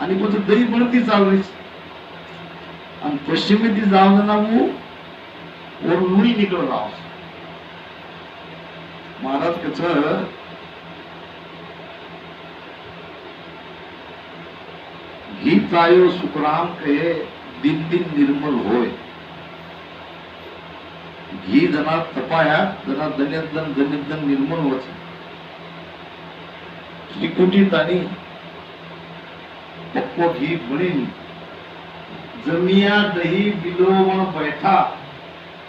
आणि પછી દહીં બળતી ચાલવી અને પશ્ચિમેથી જાવના હું और नुई निकल रहा हूं। महाराज कस घी चायो सुखराम कहे दिन दिन निर्मल होय। घी जना तपाया जना दन्यदन निर्मल होत। त्रिकुटी तानी पक्को घी बनी जमिया दही बिलोवण बैठा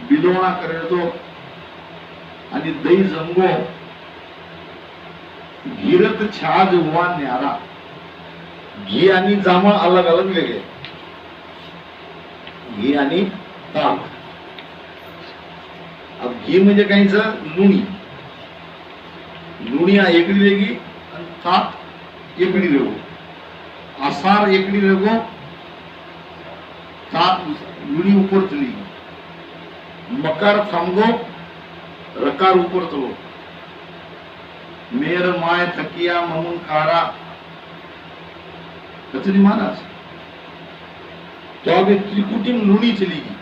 बिलोवणा करे तो आणि दही जमगो घिरत छाज हुआ न्यारा। घी आणि जांभळ अलग अलग वेगळे। घी आणि ताक। अब घी म्हणजे काहीच लुणी लुणी एकडी वेगळी आणि ताक एकडी वेगळो। आसार एकडी वेगळो ताक लुणी ऊपर चली मकार थांबगो रकार ऊपर चलो मेर माय थकिया ममुन कारा कचरी महाराज तो अभी त्रिकुटी में लूणी चली गई।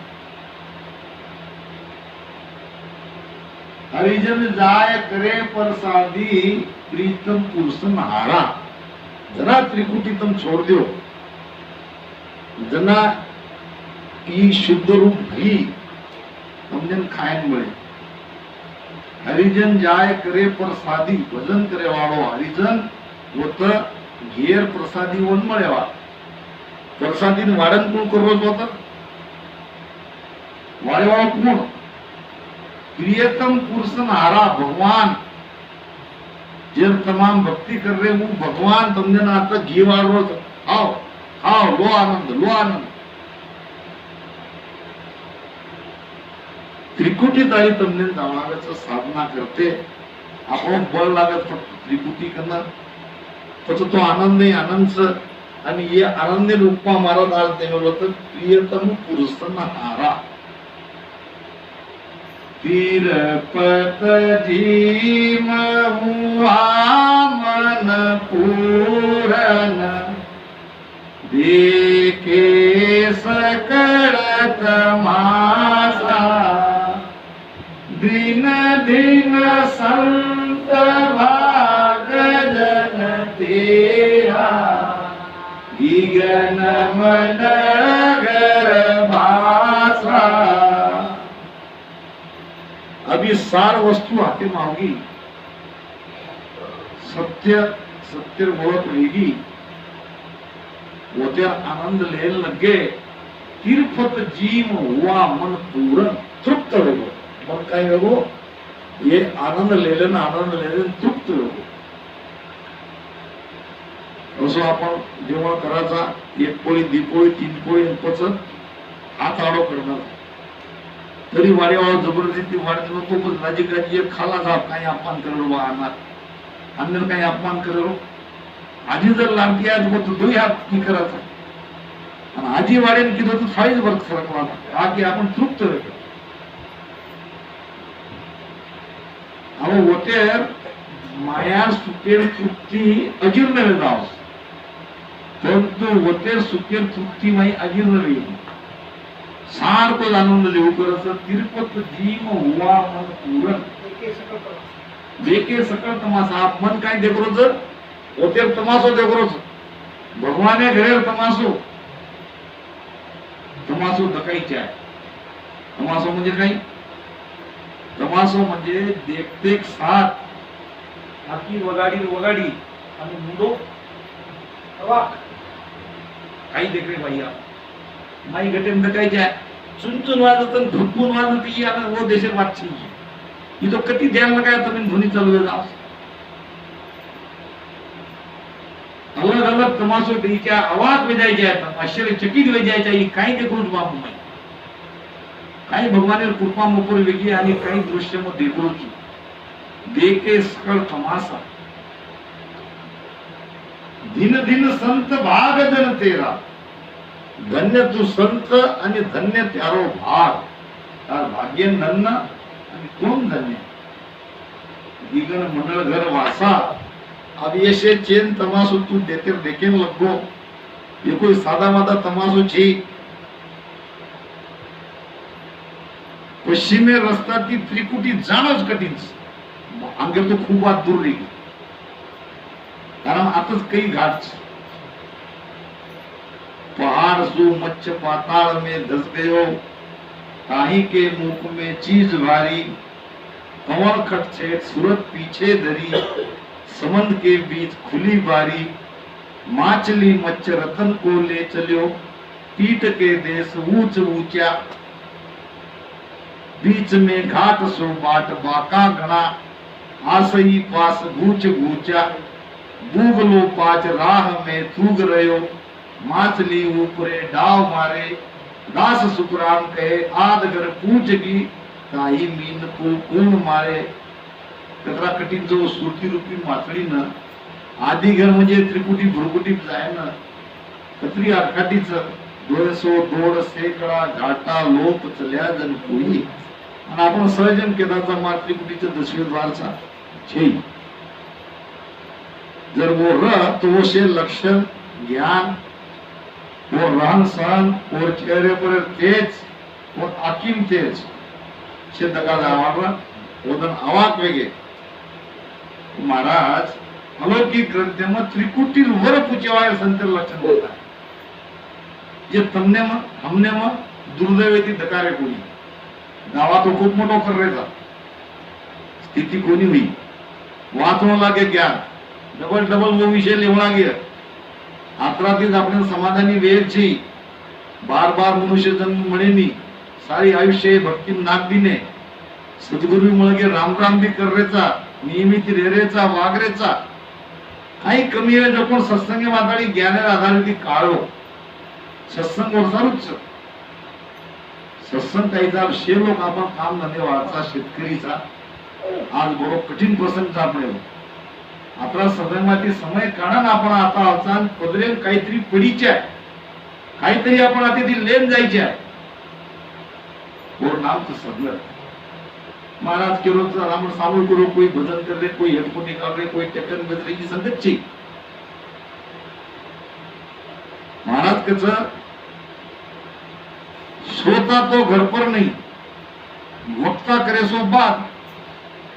हरिजन जाय करे प्रसादी प्रीतम पुरुषन हारा। जना त्रिकुटी तुम छोड़ दो जना ई शुद्ध रूप घी समझन खायन मिले। हरिजन जाय करे प्रसादी भजन करे वाळो हरिजन होत घेर प्रसादी वन मळेवा। प्रसादी वाडन कोण करोच होता वाळेवाळो कोण प्रियतम पुरुषन हारा भगवान जब तमाम भक्ति कर रहे वो भगवान तुमने ना आता घी वाळो आओ आओ लो आनंद लो आनंद। त्रिकुटी तारी तुमने दावाचं साधना करते आपण बळ लागत फक्त त्रिकुटी करणार तो तो आनंद आहे आनंदच आणि ये आनंद रूपा महाराज आज देवल होत प्रियतम पुरुषन हारा। तिरपत जीम हुआ मन पूरन देखे सकळ तमासा। दिन दिन संत भाग जन तेरा गगन मंडगर भाषा। अभी सार वस्तु हाथे मांगी सत्य सत्य ओळख वेगी वो त्या आनंद लेन लगे। तिरपत जीव हुआ मन पूर्ण तृप्त हो मन काय हो ये आनंद लेलन तृप्त हो। असं आपण जेव्हा करायचा एक पोळी दीपोळी तीन पोळी पचत हात आडो करणार तरी वाड्यावर जबरदस्ती वाढत नको पण राजी एक खाला जा काही अपमान करो बा आणणार अन्य काही अपमान करो आजी जर लागती आज मग तू दोही हात की करायचा आणि आजी वाढेन की तो थाळीच भर सरकला हा की आपण तृप्त होतो। अहो वतेर माया सुखेर तृप्ती अजीर्ण वेदाव परंतु वतेर सुखेर तृप्ती माई अजीर्ण वेद सारखं आनंद लेऊ करायचं। तिरपत जीव हुआ मन पूर्ण देखे सकळ तमासा। मन काय देखरोच वतेर तमासो देखरोच भगवाने घरे तमासो तमासो दकायचे आहे। तमासो म्हणजे काय तमासो म्हणजे देखते साथ आखी वगाडी वगाडी आणि मुंडो अवाक काही देखरे भैया माई गटेन दकायचे चुनचुन वाजत धुकून वाजत ही आता वो देशेर वाटची ही तो कती ध्यान लगाया तुम्ही ध्वनी चालू जाओ अलग अलग तमाशो क्या आवाज में जाए जाए आश्चर्यचकित हो जाए चाहिए काही देखून बाबू माई काही भगवान कृपा मोपर वेगळी आणि काही दृश्य मग देखोची देखे सकळ तमाशा। दिन दिन संत भाग जन तेरा धन्य तू संत आणि धन्य त्यारो भाग तार भाग्य नन्न आणि कोण धन्य दिगन मंडळ घर वासा अब ये से चेन तमाशो तू देते देखेन लगो ये कोई सादा मादा तमाशो છે? पश्चिमे रस्त्याची त्रिकुटी जाणंच कठीण. अंगे तो खूप आत दूर रही, कारण आताच काही घाट. पहाड़ सो मच्छ पाताल में धस गयो, काही के मुख में चीज भारी. कंवर खट छेद सूरत पीछे धरी, समंद के बीच खुली बारी. माचली मच्छ रतन को ले चलियो, पीठ के देश ऊंच ऊंचा. बीच में घाट सो बाट बाका घना, आसई पास गूच गूचा. बूगलो पाच राह में थूग रयो, माचली ऊपरे डाव मारे. दास सुकराम कहे आद घर पूछ की, काही मीन को कोण मारे. कचरा कठीण जो सुरती रूपी माचळी न आधी घर म्हणजे त्रिकुटी भुरकुटी जाय ना, कतरी आखाटीच दोनसो दोड सेकडा घाटा लोप चल्या जन कोई. आणि आपण सहजन केदारचा मार्ग त्रिकुटीच्या दशमी द्वारचा छे. जर वो र तो वो से लक्षण ज्ञान और रहन सहन और चेहरे पर तेज और अकीम तेज से दगा जावाला वदन आवाक वेगे. महाराज अलौकिक ग्रंथમાં त्रिकुटी वर पूछवाय संतर लक्षण होता है. जे तमने में हमने में दुर्दैवेती दकारे कोणी गावा तो खूप मोठो करायचा स्थिती कोणी हुई वाचणं लागे ज्ञान डबल डबल वो विषय लेवणा गे. आत्रातीच आपण समाधानी वेळ छी. बार बार मनुष्य जन्म म्हणेनी सारी आयुष्य भक्ती नाग दिने सद्गुरु मुळे राम राम भी कररेचा नियमित रेरेचा वागरेचा. काही कमी वेळ जपून सत्संग माताळी ज्ञानावर आधारित काळो सत्संग वरसारूच. सत्संग काहीचा शे लोक आपण काम धंदे वाचा शेतकरीचा आज बरो कठीण प्रसंग आपण आपला सदैमाती समय काढून आपण आता अचान पदरे काहीतरी पडीचे आहे, काहीतरी आपण आता ती लेन जायचे आहे. और नाम तो सदर महाराज के रोज राम सामूल करो, कोई भजन कर रहे, कोई हेडफोन निकाल रहे, कोई टेकन बज रही की संगत ची. महाराज कच श्रोता तो घर पर नहीं, वक्ता करे सो बात.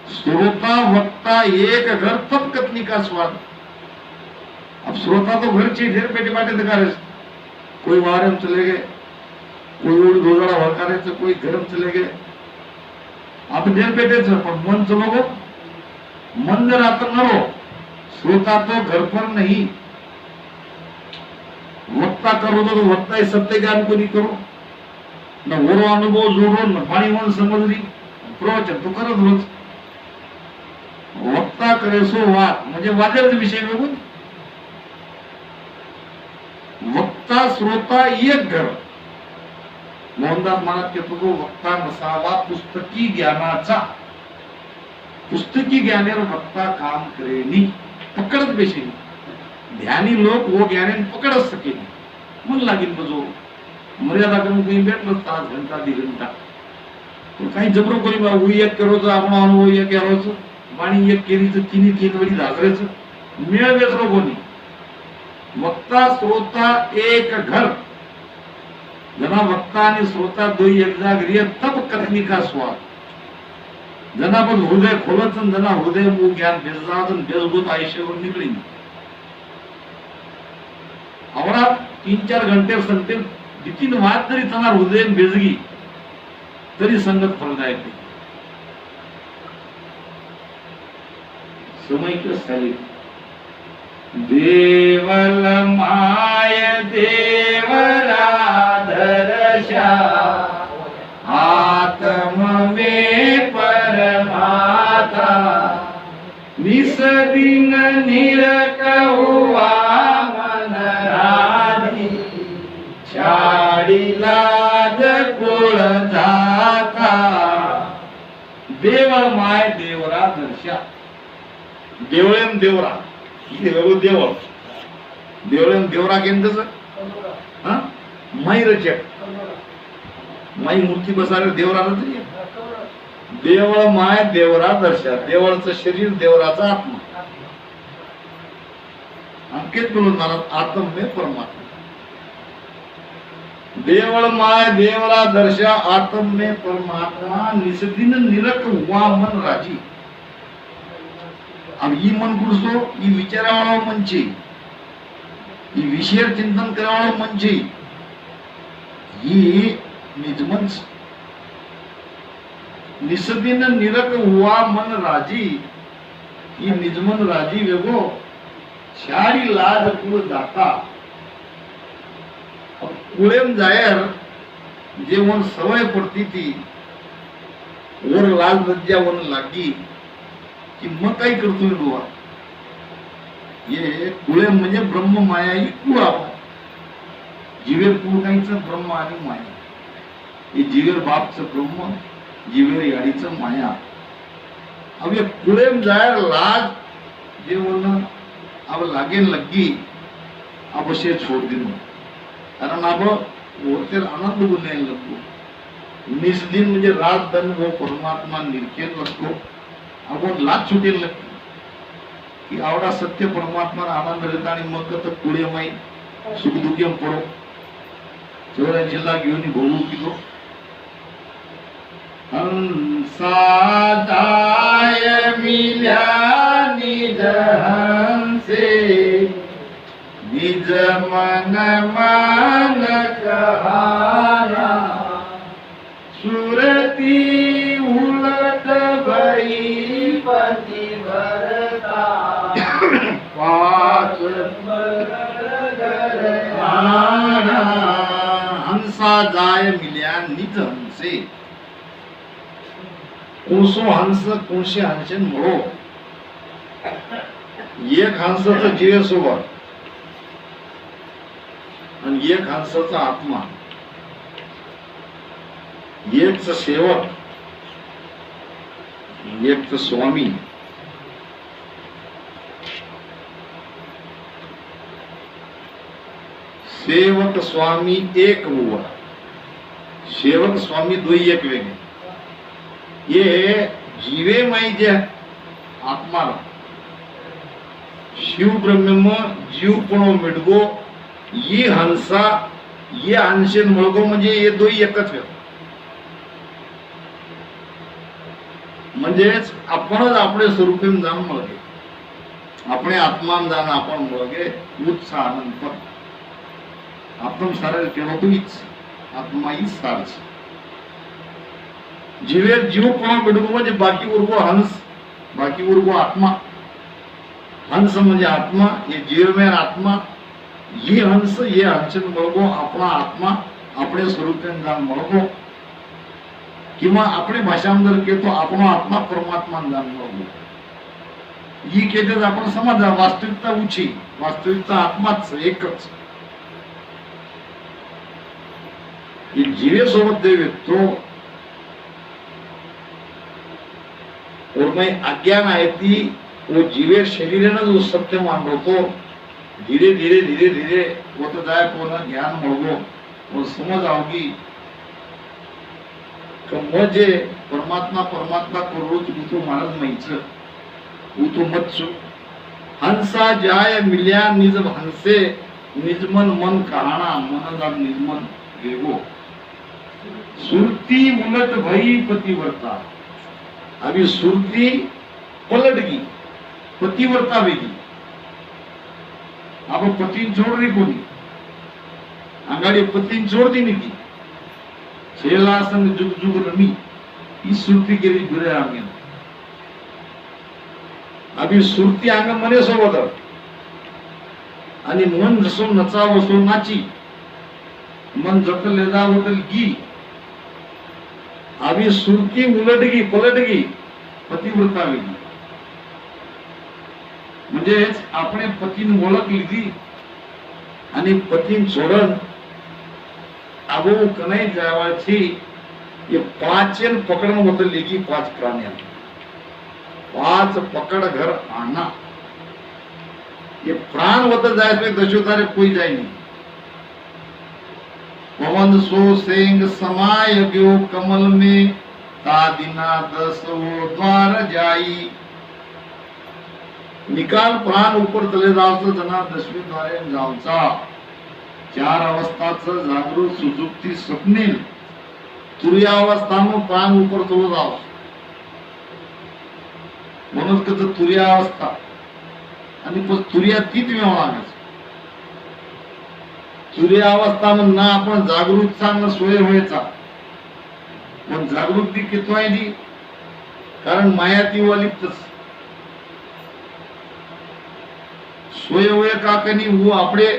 श्रोता वक्ता एक घर तब कथनी का स्वाद. अब श्रोता तो घर ची ढेर पेटे बाटे दिखा रहे. कोई वारे में चले गए, कोई उड़ धोजड़ा भड़का रहे थे, कोई घर में चले गए. आप ढेर पेटे थे पर मन चलो गो मन जर आता न रो. श्रोता तो घर पर नहीं, वक्ता करो तो वक्ता सत्य ज्ञान को नहीं करो न ओरो अनुभव जोड़ो न पाणी मन समज रही प्रवचन तो करत रोज. वक्ता करे सो वाद म्हणजे वादेच विषय बघून. वक्ता श्रोता एक घर. मोहनदास महाराज कहतो तो वक्ता नसावा पुस्तकी ज्ञानाचा. पुस्तकी ज्ञानेर वक्ता काम करेनी पकडत बेशेनी. ध्यानी लोक वो ज्ञाने पकडत सकेनी. मन लागेल बजो मर्यादा करून काही भेटलं तास घंटा 2 घंटा काही जबरो कोणी बाबू एक करोच आपण अनुभव एक करोच वाणी एक केरीचं 3 वेळी झाजरायचं मेळ वेचरो कोणी. वक्ता श्रोता एक घर. जना वक्ता आणि श्रोता दोई एक जाग रिय तब कथनी का स्वाद. जना पण हृदय खोलत जना हृदय मु ज्ञान बेजात बेजबूत आयुष्यावर निकली. आवडा 3-4 घंटे संते 2-3 वाद तरी तना हृदय बेजगी तरी संगत फलदायक. समय के साली देवल माय देवरा दर्शा आत्म में परमाता. निसदिन निरकहुआ मन राधी छाडीला कुळ जाता. देवळ माय देवरा दर्शा. देवळेम देवरा देवळ देवळ देवळेम देवरा केम तस हा माई रचक माई मूर्ती बसायला देवरा तरी. देवळ माय देवरा दर्शा. देवळचं शरीर देवराचा आत्मा. अंकित बोलून मला आत्म में परमात्मा. देवळ माय देवला दर्शा आत्म में परमात्मा निसदिन निरक हुआ मन राजी. अब ई मन कुडसो ई विचारावाळो मन छे, ई विषय चिंतन करावाळो मन छे, ई निजमन छे. निसदिन निरक हुआ मन राजी, ई निजमन राजी वेगो शारी लाज कुळ दाता. कुळेम जायर जेवण सवय पडती ती वर लाल लज्जा वन लागी की मग काय करतोय डोळा. हे कुळेम म्हणजे ब्रह्म माया ही कुळ. जीवेर कुळ काहीच ब्रह्म आणि माया. हे जीवेर बापचं ब्रह्म, जीवेर याडीचं माया. अब ये कुळेम जायर लाज जेवण अब लागे लगी अवश्य छोड़ दिन. कारण अब वरतेर आनंद गुन्हे लगतो. निसदिन म्हणजे रात दन वो परमात्मा निरखेल लगतो. आपण लाज छुटेल लगतो की आवडा सत्य परमात्मा आनंद रहता आणि मग तर पुढे माई सुख दुःखम पडो चौऱ्याऐंशीला घेऊन भोगू किलो. हंसा जाय मिल्या निज हंसे निज मन मान कहारा. सुरती उलट भई पतिव्रता पाच हंसा जाय मिल्या निज हंसे. कोणसो हंस कोणशे हंसेन म्हणो. एक हंसाचं जीव सोबत आणि एक हंसाचा आत्मा, एकच सेवक, एकच स्वामी. सेवक स्वामी एक हुआ, सेवक स्वामी दो एक वेगळे. ये जीवे माई जे आत्मा शिव ब्रह्म जीव पण मिटगो ये हंसा ये हंसेन मुळगो म्हणजे हे दोई एकच वेळ. म्हणजेच आपणच आपले स्वरूपीन जाण मळगे, આપણે આત્માન દાન આપણ મળગે ઉત્સાહ આનંદ પર આત્મ સારે કહેવાતું ઈચ આત્મા ઈ સાર છે. जीवे जीव पण बिडगो म्हणजे बाकी उर्गो हंस, बाकी उर्गो आत्मा. हंस म्हणजे आत्मा, हे जीव में आत्मा, ये हंस ये हंसन मळगो आपला आत्मा आपले स्वरूपीन जाण मळगो. किंवा आपली भाषांतर केतो आपण आत्मा परमात्मा जाण मळगो. ही केते आपण समजा वास्तविकता उची, वास्तविकता आत्माच एकच. हे जीवे सोबत देव तो और मैं अज्ञान आहे ती वो जीवे शरीर जो सत्य मान रहो धीरे धीरे धीरे धीरे वो तो जाए को ज्ञान मळगो वो समझ आओगी कि मजे परमात्मा परमात्मा करो तो महाराज माहिच वो तो मत छु. हंसा जाय मिल्या निज हंसे निजमन मन कहाना मन जान निजमन गेगो. सुरती उलट भई पतिव्रता. अभी सुरती पलट गई, पतिव्रता वेगी. अब पतीन छोड़ रही कोणी आंगाडी पतीन छोड़ दी नहीं. छेला संग जुग जुग रमी ही सुरती केली गुरे आगे. अभी सुरती अंग मने सोबत आणि मन जसो नचावं सो नाची, मन जतल ले जावं गी. अभी सुरती उलट गई पलट गई पतिव्रता वेगी. म्हणजेच आपण पतीन ओळख लिधी आणि पतीन सोडन आबो कनाई जावाची ये पाचन पकड़न बदल लेगी. पांच प्राण्या पांच पकड़ घर आना. ये प्राण बदल जाए पे दशोतारे कोई जाए नहीं. पवन सो सेंग समाय गयो कमल में तादिना दसो द्वार जाई. निकाल प्राण ऊपर तले जावचा जना 10वे द्वारे जावचा. चार अवस्थाचं जागृत सुजुक्ति स्वप्निल तुर्यावस्था में प्राण ऊपर चलो जाओ म्हणून कसं तुर्यावस्था आणि पण तुर्यातीत व्यवहार तुर्यावस्था में ना आपण जागृतचा ना सोय व्हायचा पण जागृती कितवाय दी कारण माया ती वालिप्तच सोय काकनी वो आपले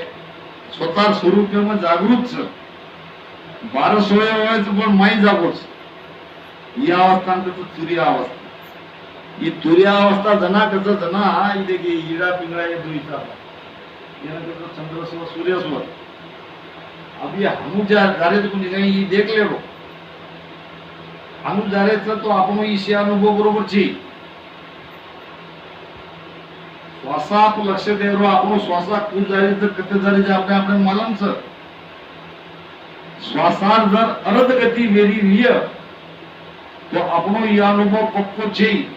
स्वतः स्वरूप में जागृत छ 12 सोय व्हायचं पण माई जागोच या अवस्थांत तुर्यावस्था ये तुर्यावस्था जना कसं जना इथे की ईडा पिंगळा ये दुईचा याना कसं चंद्र स्व सूर्य स्व अभी हनु जा जारे तो कुणी काही देख ले रो हनु जारेचा तो आपण ईशी अनुभव बरोबर छी श्वासात लक्ष देरो आपण श्वासा कुण जारी तर कते जारी जे आपले आपले मालमच श्वासार जर अर्ध गती वेरी विय तो आपण ही अनुभव पक्को छी